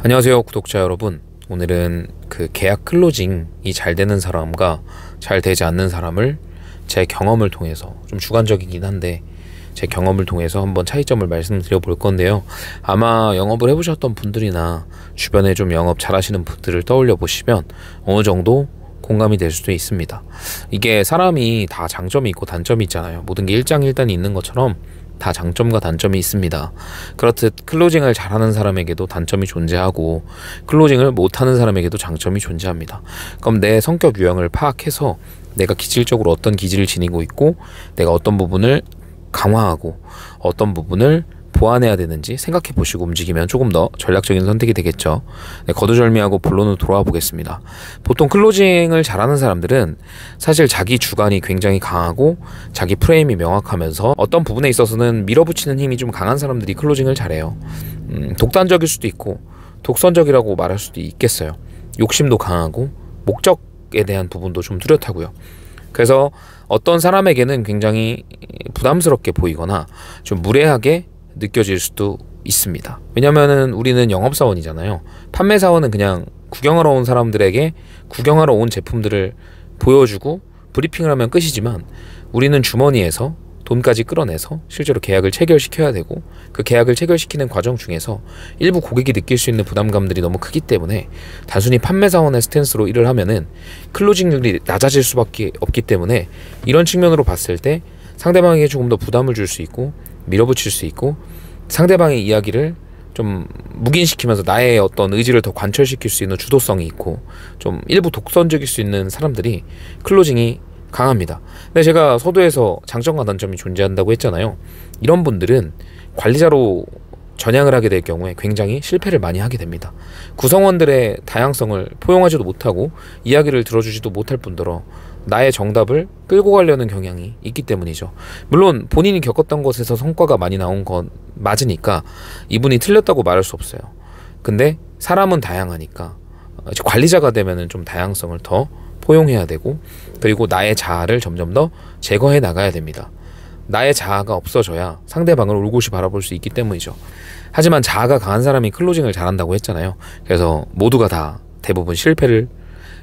안녕하세요 구독자 여러분. 오늘은 그 계약 클로징이 잘 되는 사람과 잘 되지 않는 사람을 제 경험을 통해서, 좀 주관적이긴 한데 제 경험을 통해서 한번 차이점을 말씀드려 볼 건데요. 아마 영업을 해보셨던 분들이나 주변에 좀 영업 잘 하시는 분들을 떠올려 보시면 어느 정도 공감이 될 수도 있습니다. 이게 사람이 다 장점이 있고 단점이 있잖아요. 모든 게 일장일단이 있는 것처럼 다 장점과 단점이 있습니다. 그렇듯 클로징을 잘하는 사람에게도 단점이 존재하고 클로징을 못하는 사람에게도 장점이 존재합니다. 그럼 내 성격 유형을 파악해서 내가 기질적으로 어떤 기질을 지니고 있고 내가 어떤 부분을 강화하고 어떤 부분을 보완해야 되는지 생각해 보시고 움직이면 조금 더 전략적인 선택이 되겠죠. 네, 거두절미하고 본론으로 돌아와 보겠습니다. 보통 클로징을 잘하는 사람들은 사실 자기 주관이 굉장히 강하고 자기 프레임이 명확하면서 어떤 부분에 있어서는 밀어붙이는 힘이 좀 강한 사람들이 클로징을 잘해요. 독단적일 수도 있고 독선적이라고 말할 수도 있겠어요. 욕심도 강하고 목적에 대한 부분도 좀 뚜렷하고요. 그래서 어떤 사람에게는 굉장히 부담스럽게 보이거나 좀 무례하게 느껴질 수도 있습니다. 왜냐면은 우리는 영업사원이잖아요. 판매사원은 그냥 구경하러 온 사람들에게 구경하러 온 제품들을 보여주고 브리핑을 하면 끝이지만 우리는 주머니에서 돈까지 끌어내서 실제로 계약을 체결시켜야 되고 그 계약을 체결시키는 과정 중에서 일부 고객이 느낄 수 있는 부담감들이 너무 크기 때문에 단순히 판매사원의 스탠스로 일을 하면은 클로징률이 낮아질 수밖에 없기 때문에 이런 측면으로 봤을 때 상대방에게 조금 더 부담을 줄 수 있고 밀어붙일 수 있고 상대방의 이야기를 좀 묵인시키면서 나의 어떤 의지를 더 관철시킬 수 있는 주도성이 있고 좀 일부 독선적일 수 있는 사람들이 클로징이 강합니다. 근데 제가 서두에서 장점과 단점이 존재한다고 했잖아요. 이런 분들은 관리자로 전향을 하게 될 경우에 굉장히 실패를 많이 하게 됩니다. 구성원들의 다양성을 포용하지도 못하고 이야기를 들어주지도 못할 뿐더러 나의 정답을 끌고 가려는 경향이 있기 때문이죠. 물론 본인이 겪었던 것에서 성과가 많이 나온 건 맞으니까 이분이 틀렸다고 말할 수 없어요. 근데 사람은 다양하니까 관리자가 되면은 좀 다양성을 더 포용해야 되고 그리고 나의 자아를 점점 더 제거해 나가야 됩니다. 나의 자아가 없어져야 상대방을 올곧이 바라볼 수 있기 때문이죠. 하지만 자아가 강한 사람이 클로징을 잘한다고 했잖아요. 그래서 모두가 다 대부분 실패를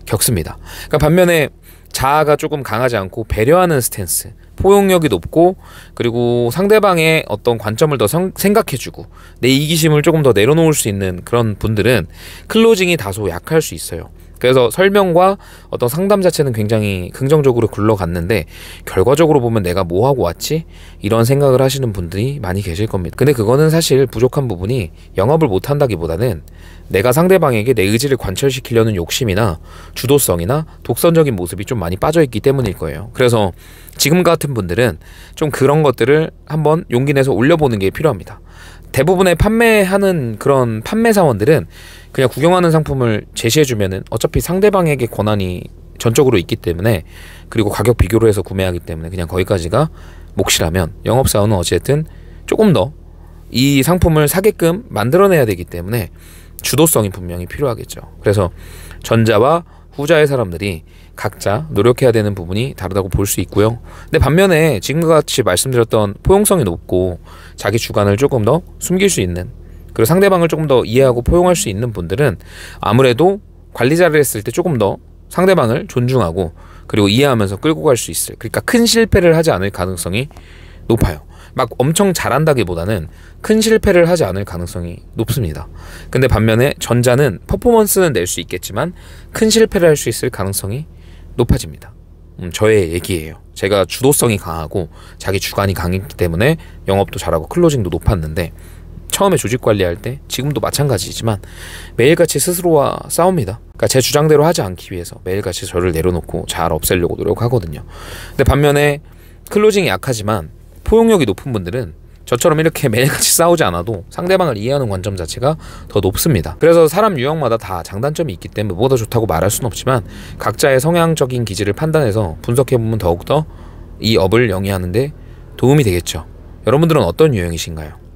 겪습니다. 그러니까 반면에 자아가 조금 강하지 않고 배려하는 스탠스, 포용력이 높고 그리고 상대방의 어떤 관점을 더 생각해주고 내 이기심을 조금 더 내려놓을 수 있는 그런 분들은 클로징이 다소 약할 수 있어요. 그래서 설명과 어떤 상담 자체는 굉장히 긍정적으로 굴러갔는데 결과적으로 보면 내가 뭐 하고 왔지? 이런 생각을 하시는 분들이 많이 계실 겁니다. 근데 그거는 사실 부족한 부분이 영업을 못한다기보다는 내가 상대방에게 내 의지를 관철시키려는 욕심이나 주도성이나 독선적인 모습이 좀 많이 빠져있기 때문일 거예요. 그래서 지금 같은 분들은 좀 그런 것들을 한번 용기 내서 올려보는 게 필요합니다. 대부분의 판매하는 그런 판매사원들은 그냥 구경하는 상품을 제시해주면은 어차피 상대방에게 권한이 전적으로 있기 때문에 그리고 가격 비교로 해서 구매하기 때문에 그냥 거기까지가 몫이라면 영업사원은 어쨌든 조금 더 이 상품을 사게끔 만들어내야 되기 때문에 주도성이 분명히 필요하겠죠. 그래서 전자와 후자의 사람들이 각자 노력해야 되는 부분이 다르다고 볼 수 있고요. 근데 반면에 지금과 같이 말씀드렸던 포용성이 높고 자기 주관을 조금 더 숨길 수 있는 그리고 상대방을 조금 더 이해하고 포용할 수 있는 분들은 아무래도 관리자를 했을 때 조금 더 상대방을 존중하고 그리고 이해하면서 끌고 갈 수 있을, 그러니까 큰 실패를 하지 않을 가능성이 높아요. 막 엄청 잘한다기보다는 큰 실패를 하지 않을 가능성이 높습니다. 근데 반면에 전자는 퍼포먼스는 낼 수 있겠지만 큰 실패를 할 수 있을 가능성이 높아집니다. 저의 얘기예요. 제가 주도성이 강하고 자기 주관이 강했기 때문에 영업도 잘하고 클로징도 높았는데 처음에 조직 관리할 때 지금도 마찬가지지만 매일같이 스스로와 싸웁니다. 그러니까 제 주장대로 하지 않기 위해서 매일같이 저를 내려놓고 잘 없애려고 노력하거든요. 근데 반면에 클로징이 약하지만 포용력이 높은 분들은 저처럼 이렇게 매일같이 싸우지 않아도 상대방을 이해하는 관점 자체가 더 높습니다. 그래서 사람 유형마다 다 장단점이 있기 때문에 뭐가 더 좋다고 말할 수는 없지만 각자의 성향적인 기질을 판단해서 분석해보면 더욱더 이 업을 영위하는 데 도움이 되겠죠. 여러분들은 어떤 유형이신가요?